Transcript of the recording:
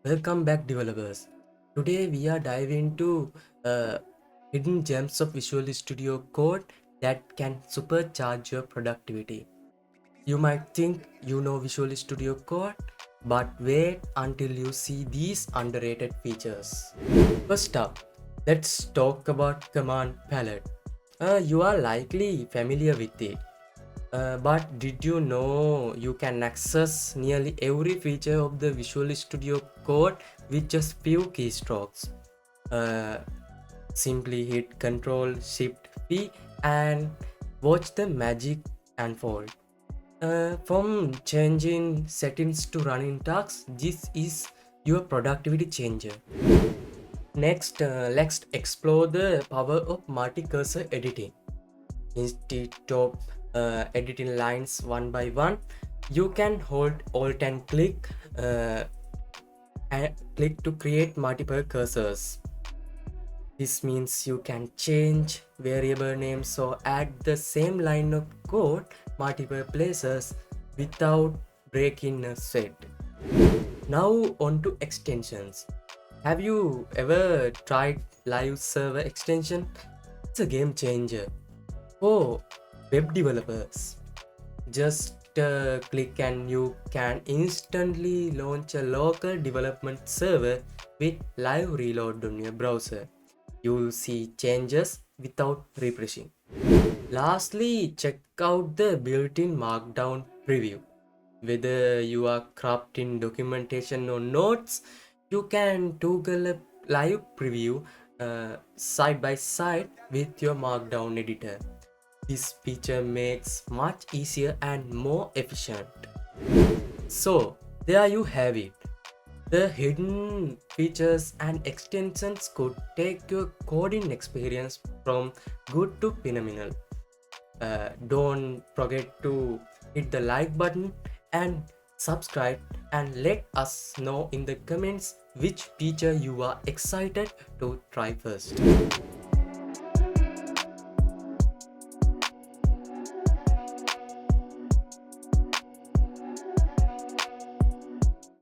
Welcome back, developers. Today we are diving into uh, hidden gems of Visual Studio Code that can supercharge your productivity. You might think you know Visual Studio Code, but wait until you see these underrated features. First up, let's talk about command palette. You are likely familiar with it. But did you know you can access nearly every feature of the Visual Studio Code with just few keystrokes? Uh, Simply hit Ctrl Shift P and watch the magic unfold. From changing settings to running tasks, this is your productivity changer. Next, let's explore the power of multi-cursor editing. Instead of editing lines one by one, you can hold Alt and click to create multiple cursors. This means you can change variable names or add the same line of code multiple places without breaking a sweat. Now on to extensions. Have you ever tried live server extension? It's a game changer for web developers. Just click and you can instantly launch a local development server with live reload on your browser. You'll see changes without refreshing. Lastly, check out the built-in Markdown Preview. Whether you are crafting documentation or notes, you can toggle a live preview side by side with your Markdown editor. This feature makes much easier and more efficient. So there you have it. The hidden features and extensions could take your coding experience from good to phenomenal. Don't forget to hit the like button and subscribe, and let us know in the comments which feature you are excited to try first.